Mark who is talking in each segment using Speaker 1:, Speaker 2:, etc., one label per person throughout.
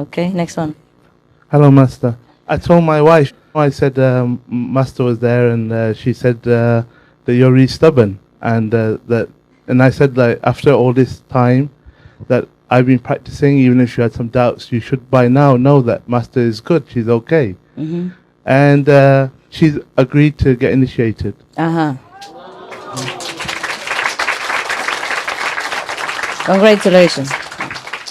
Speaker 1: Okay, next one.
Speaker 2: Hello, Master. I told my wife, I said Master was there, and she said that you're really stubborn, and and I said, like, after all this time that I've been practicing, even if you had some doubts, you should by now know that Master is good. She's okay, and she's agreed to get initiated.
Speaker 1: Congratulations.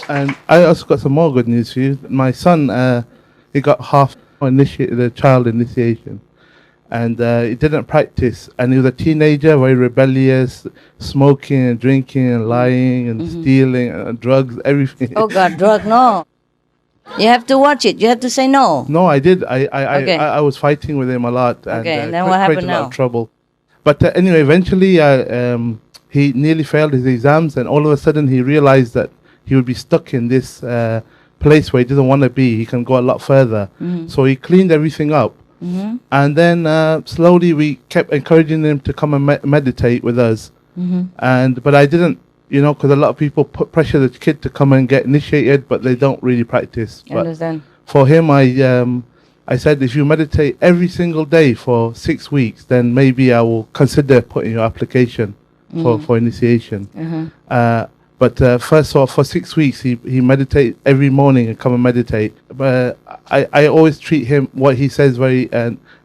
Speaker 2: And I also got some more good news for you. My son, he got half the child initiation, and he didn't practice. And he was a teenager, very rebellious, smoking and drinking and lying and stealing and drugs, everything.
Speaker 1: Oh God, drug, no. You have to watch it. You have to say no.
Speaker 2: No, I did. I
Speaker 1: Okay.
Speaker 2: I was fighting with him a lot, and
Speaker 1: Okay, and then what
Speaker 2: created
Speaker 1: happened
Speaker 2: a lot
Speaker 1: now?
Speaker 2: of trouble. But anyway, eventually, he nearly failed his exams, and all of a sudden, he realized that he would be stuck in this place where he doesn't want to be. He can go a lot further. So he cleaned everything up, and then slowly we kept encouraging him to come and meditate with us. But I didn't, because a lot of people pressure the kid to come and get initiated, but they don't really practice.
Speaker 1: I understand.
Speaker 2: For him, I said, if you meditate every single day for 6 weeks, then maybe I will consider putting your application for initiation. But first off, for 6 weeks, he meditate every morning and come and meditate. But I always treat him, what he says, very,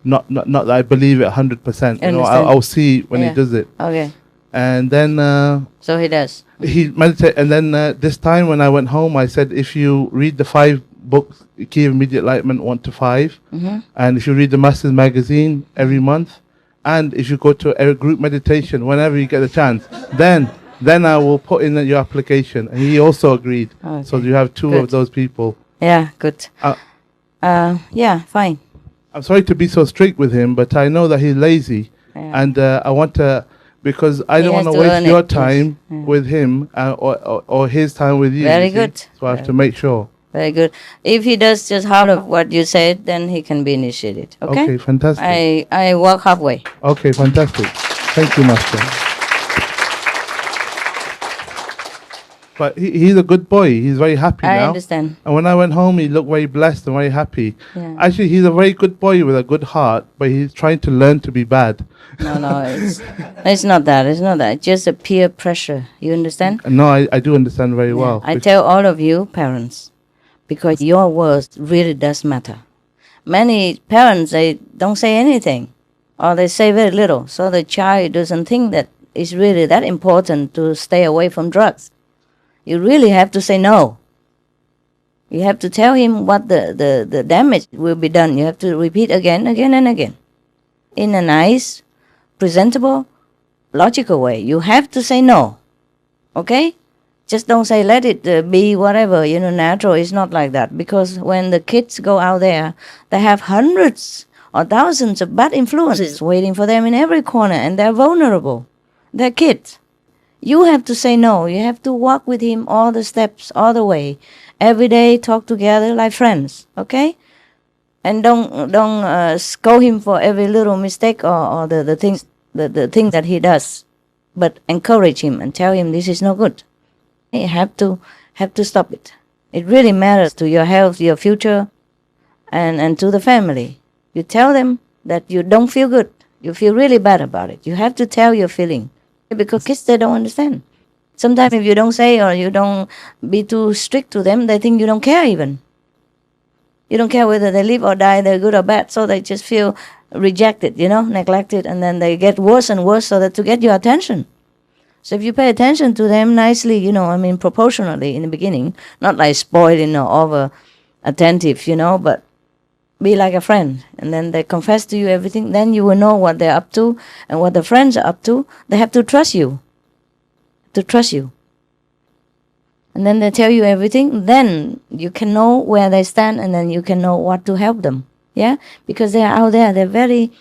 Speaker 2: not that I believe it 100%. I'll see when he does it.
Speaker 1: Okay.
Speaker 2: And then
Speaker 1: So he does.
Speaker 2: he meditate. And then this time when I went home, I said, if you read the 5 books, Key of Immediate Enlightenment 1 to 5, and if you read the Masters magazine every month, and if you go to a group meditation whenever you get a chance, then I will put in your application. And he also agreed.
Speaker 1: Okay.
Speaker 2: So you have 2
Speaker 1: Good.
Speaker 2: of those people.
Speaker 1: Yeah, good. Yeah, fine.
Speaker 2: I'm sorry to be so strict with him, but I know that he's lazy.
Speaker 1: Yeah.
Speaker 2: And I want to, because I
Speaker 1: He
Speaker 2: don't want
Speaker 1: has
Speaker 2: to
Speaker 1: to
Speaker 2: waste
Speaker 1: earn
Speaker 2: your
Speaker 1: it, yes.
Speaker 2: time
Speaker 1: Yeah.
Speaker 2: with him or his time with you.
Speaker 1: Very
Speaker 2: you see.
Speaker 1: good.
Speaker 2: So I have to make sure.
Speaker 1: Very good. If he does just half of what you said, then he can be initiated. Okay?
Speaker 2: Okay, fantastic.
Speaker 1: I walk halfway.
Speaker 2: Okay, fantastic. Thank you, Master. But he's a good boy. He's very happy
Speaker 1: I
Speaker 2: now.
Speaker 1: understand.
Speaker 2: And when I went home, he looked very blessed and very happy.
Speaker 1: Yeah.
Speaker 2: Actually, he's a very good boy with a good heart, but he's trying to learn to be bad.
Speaker 1: No, it's not that. It's not that. It's just a peer pressure. You understand?
Speaker 2: No, I do understand very well.
Speaker 1: I tell all of you parents, because your words really does matter. Many parents, they don't say anything, or they say very little, so the child doesn't think that it's really that important to stay away from drugs. You really have to say no. You have to tell him what the damage will be done. You have to repeat again and again. In a nice, presentable, logical way. You have to say no. Okay? Just don't say let it be whatever, natural. It's not like that. Because when the kids go out there, they have hundreds or thousands of bad influences waiting for them in every corner, and they're vulnerable. They're kids. You have to say no. You have to walk with him all the steps, all the way. Every day, talk together like friends, okay? And don't scold him for every little mistake or the things that he does, but encourage him and tell him this is no good. You have to stop it. It really matters to your health, your future, and to the family. You tell them that you don't feel good. You feel really bad about it. You have to tell your feeling. Because kids, they don't understand. Sometimes if you don't say or you don't be too strict to them, they think you don't care even. You don't care whether they live or die, they're good or bad, so they just feel rejected, neglected, and then they get worse and worse so that to get your attention. So if you pay attention to them nicely, proportionally in the beginning, not like spoiled, over attentive, but be like a friend, and then they confess to you everything, then you will know what they're up to and what the friends are up to. They have to trust you. And then they tell you everything, then you can know where they stand, and then you can know what to help them. Yeah? Because they're out there, they're very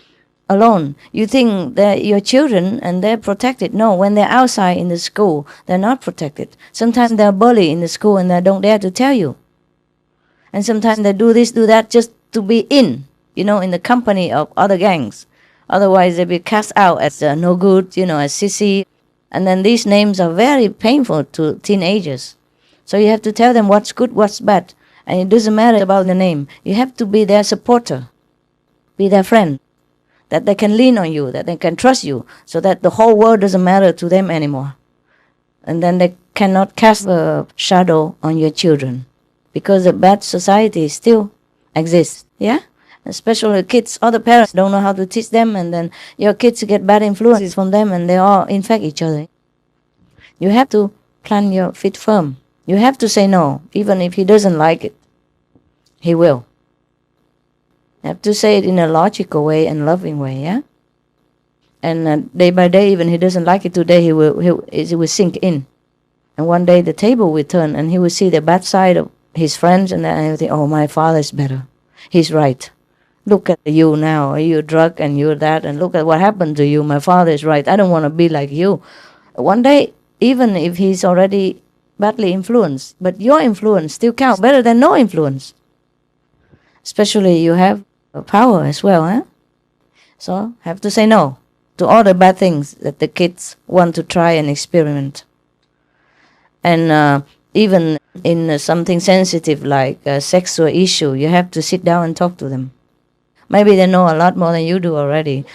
Speaker 1: alone. You think they're your children and they're protected. No, when they're outside in the school, they're not protected. Sometimes they're bullied in the school and they don't dare to tell you. And sometimes they do this, do that, just to be in the company of other gangs. Otherwise, they be cast out as no good, as sissy. And then these names are very painful to teenagers. So you have to tell them what's good, what's bad. And it doesn't matter about the name. You have to be their supporter, be their friend, that they can lean on you, that they can trust you, so that the whole world doesn't matter to them anymore. And then they cannot cast a shadow on your children, because the bad society still exists, yeah? Especially kids, other parents don't know how to teach them, and then your kids get bad influences from them, and they all infect each other. You have to plant your feet firm. You have to say no, even if he doesn't like it. He will. You have to say it in a logical way and loving way, yeah? And day by day, even he doesn't like it today, it will sink in. And one day the table will turn, and he will see the bad side of his friends, and then he'll think, oh, my father is better. He's right. Look at you now. You're drunk and you're that, and look at what happened to you. My father is right. I don't want to be like you. One day, even if he's already badly influenced, but your influence still counts better than no influence. Especially you have power as well, huh? So have to say no to all the bad things that the kids want to try and experiment. And even in something sensitive like a sexual issue, you have to sit down and talk to them. Maybe they know a lot more than you do already.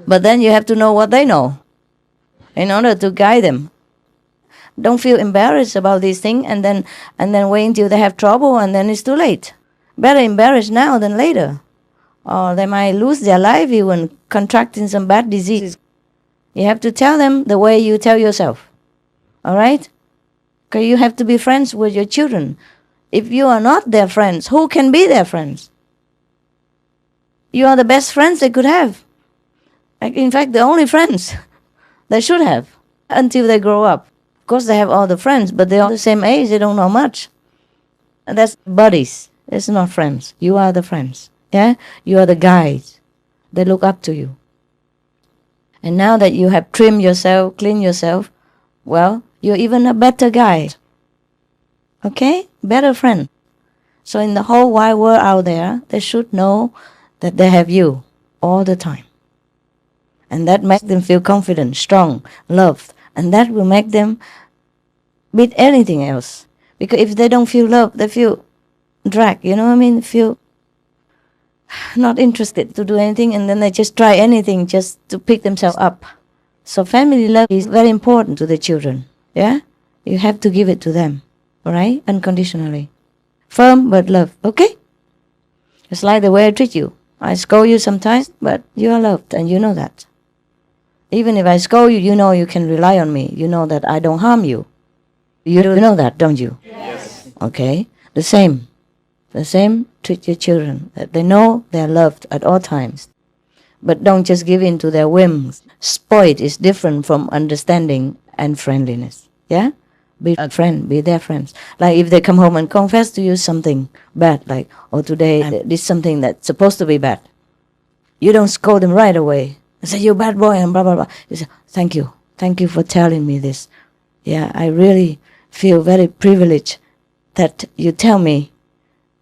Speaker 1: But then you have to know what they know in order to guide them. Don't feel embarrassed about these things and then wait until they have trouble and then it's too late. Better embarrassed now than later. Or they might lose their life even, contracting some bad disease. You have to tell them the way you tell yourself. All right? Because you have to be friends with your children. If you are not their friends, who can be their friends? You are the best friends they could have. In fact, the only friends they should have until they grow up. Of course, they have all the friends, but they're all the same age. They don't know much. And that's buddies. It's not friends. You are the friends. Yeah? You are the guides. They look up to you. And now that you have trimmed yourself, cleaned yourself, well, you're even a better guide. Okay? Better friend. So in the whole wide world out there, they should know that they have you all the time. And that makes them feel confident, strong, loved. And that will make them beat anything else. Because if they don't feel loved, they feel dragged, you know what I mean? Feel not interested to do anything, and then they just try anything just to pick themselves up. So family love is very important to the children, yeah? You have to give it to them, all right? Unconditionally. Firm but love, okay? It's like the way I treat you. I scold you sometimes, but you are loved, and you know that. Even if I scold you, you know you can rely on me. You know that I don't harm you. You know that, don't you?
Speaker 3: Yes.
Speaker 1: Okay? The same. Treat your children. That they know they are loved at all times. But don't just give in to their whims. Spoiled is different from understanding and friendliness. Yeah? Be a friend, be their friends. Like if they come home and confess to you something bad, like, oh, today I did something that's supposed to be bad. You don't scold them right away and say, you're a bad boy and blah, blah, blah. You say, thank you. Thank you for telling me this. Yeah, I really feel very privileged that you tell me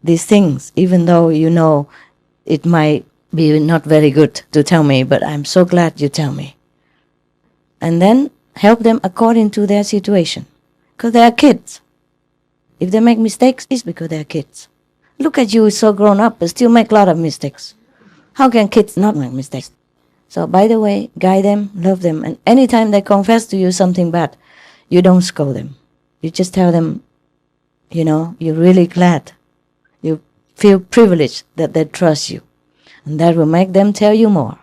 Speaker 1: these things, even though you know it might be not very good to tell me, but I'm so glad you tell me. And then help them according to their situation. Because they are kids. If they make mistakes, it's because they are kids. Look at you, so grown up, but still make a lot of mistakes. How can kids not make mistakes? So, by the way, guide them, love them, and anytime they confess to you something bad, you don't scold them. You just tell them, you know, you're really glad. You feel privileged that they trust you. And that will make them tell you more.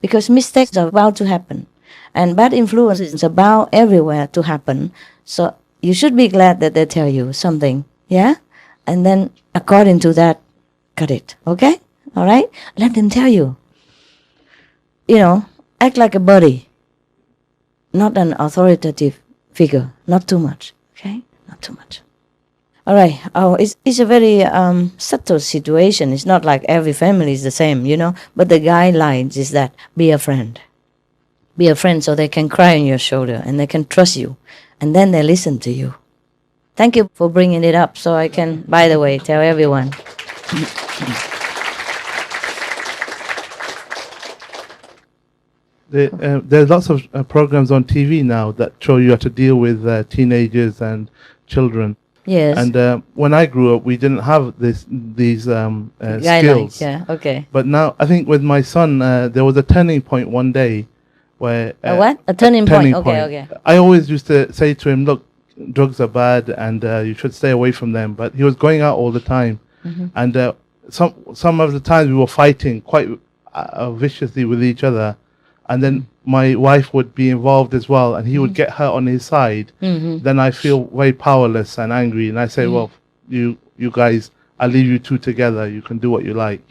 Speaker 1: Because mistakes are about to happen. And bad influence is about everywhere to happen. So you should be glad that they tell you something. Yeah? And then according to that, cut it. Okay? All right? Let them tell you. You know, act like a buddy. Not an authoritative figure. Not too much. Okay? Not too much. All right. Oh, it's a very subtle situation. It's not like every family is the same, you know. But the guidelines is that be a friend. Be a friend so they can cry on your shoulder and they can trust you. And then they listen to you. Thank you for bringing it up so I can, by the way, tell everyone.
Speaker 2: There's lots of programs on TV now that show you how to deal with teenagers and children.
Speaker 1: Yes.
Speaker 2: And when I grew up, we didn't have these
Speaker 1: Guidelines.
Speaker 2: skills.
Speaker 1: Yeah. Okay.
Speaker 2: But now, I think with my son, there was a turning point one day where...
Speaker 1: A what? A turning point. Okay, okay.
Speaker 2: I always used to say to him, look, drugs are bad and you should stay away from them. But he was going out all the time. And some of the times we were fighting quite viciously with each other. And then my wife would be involved as well, and he would get her on his side. Then I feel very powerless and angry, and I say, well, you guys, I'll leave you two together. You can do what you like.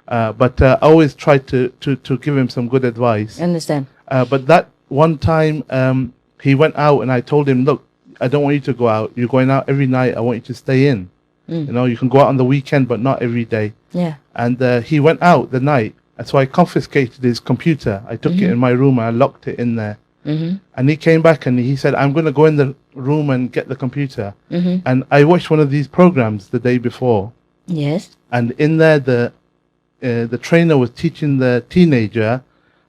Speaker 2: But I always try to give him some good advice.
Speaker 1: Understand.
Speaker 2: But that one time he went out, and I told him, look, I don't want you to go out. You're going out every night. I want you to stay in. You know, you can go out on the weekend, but not every day.
Speaker 1: Yeah.
Speaker 2: And he went out the night. And so I confiscated his computer. I took it in my room and I locked it in there. And he came back and he said, I'm going to go in the room and get the computer. And I watched one of these programs the day before.
Speaker 1: Yes.
Speaker 2: And in there, the trainer was teaching the teenager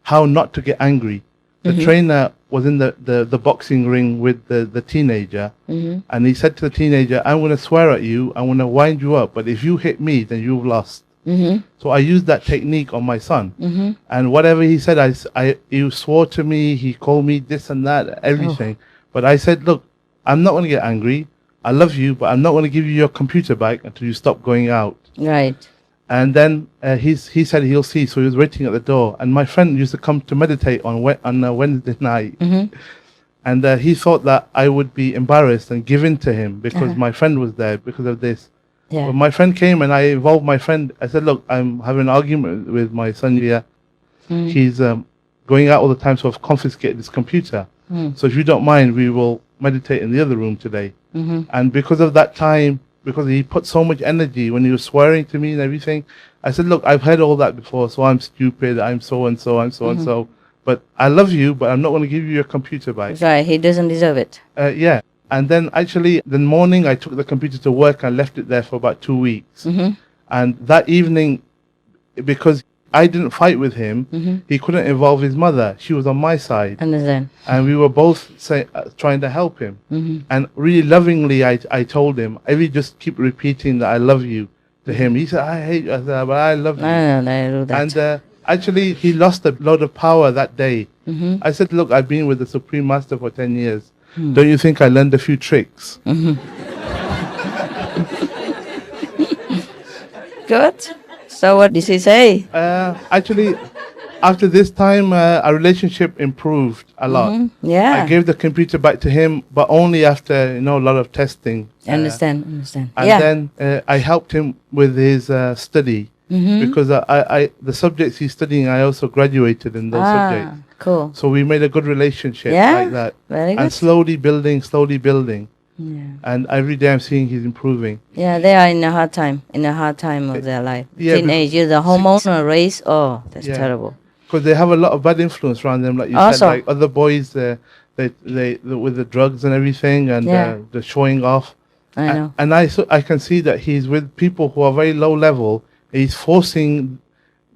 Speaker 2: how not to get angry. The trainer was in the boxing ring with the teenager. And he said to the teenager, I'm going to swear at you. I'm going to wind you up. But if you hit me, then you've lost. So I used that technique on my son. And whatever he said, he swore to me, he called me this and that, everything. But I said, look, I'm not going to get angry. I love you, but I'm not going to give you your computer back until you stop going out.
Speaker 1: Right.
Speaker 2: And then he said he'll see. So he was waiting at the door. And my friend used to come to meditate on a Wednesday night. And he thought that I would be embarrassed and give in to him because my friend was there because of this.
Speaker 1: Yeah.
Speaker 2: When my friend came and I involved my friend, I said, look, I'm having an argument with my son here. He's going out all the time, so I've confiscated his computer. So if you don't mind, we will meditate in the other room today. And because of that time, because he put so much energy when he was swearing to me and everything, I said, look, I've heard all that before, so I'm stupid, I'm so-and-so, I'm so-and-so. But I love you, but I'm not going to give you your computer back.
Speaker 1: Right, he doesn't deserve it.
Speaker 2: Yeah. And then actually, the morning I took the computer to work and left it there for about 2 weeks. And that evening, because I didn't fight with him, he couldn't involve his mother. She was on my side.
Speaker 1: Understand.
Speaker 2: And we were both trying to help him. And really lovingly, I told him, I will just keep repeating that I love you to him. He said, I hate you. I said, but I love you.
Speaker 1: I do that.
Speaker 2: And actually, he lost a lot of power that day. I said, look, I've been with the Supreme Master for 10 years. Don't you think I learned a few tricks?
Speaker 1: Good. So what did he say?
Speaker 2: Actually, after this time, our relationship improved a lot.
Speaker 1: Yeah.
Speaker 2: I gave the computer back to him, but only after, a lot of testing.
Speaker 1: Understand.
Speaker 2: And then I helped him with his study. Because the subjects he's studying, I also graduated in those subjects.
Speaker 1: Cool.
Speaker 2: So we made a good relationship like that.
Speaker 1: Very good.
Speaker 2: And slowly building.
Speaker 1: Yeah.
Speaker 2: And every day I'm seeing he's improving.
Speaker 1: Yeah, they are in a hard time of their life. Teenage, the hormonal race, that's terrible.
Speaker 2: Because they have a lot of bad influence around them, like you said, like other boys, they with the drugs and everything, and the showing off.
Speaker 1: I know.
Speaker 2: And I can see that he's with people who are very low level. He's forcing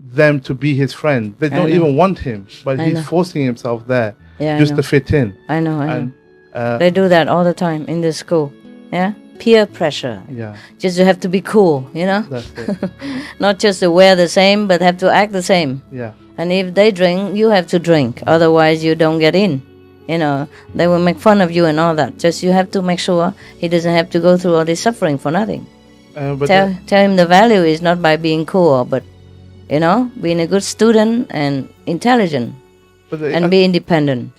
Speaker 2: them to be his friend. They don't even want him, but he's forcing himself there just to fit in.
Speaker 1: I know. They do that all the time in the school. Yeah, peer pressure.
Speaker 2: Yeah,
Speaker 1: just you have to be cool.
Speaker 2: That's it.
Speaker 1: Not just to wear the same, but have to act the same.
Speaker 2: Yeah.
Speaker 1: And if they drink, you have to drink. Otherwise, you don't get in. They will make fun of you and all that. Just you have to make sure he doesn't have to go through all this suffering for nothing. Tell him the value is not by being cool, but being a good student and intelligent, and be independent.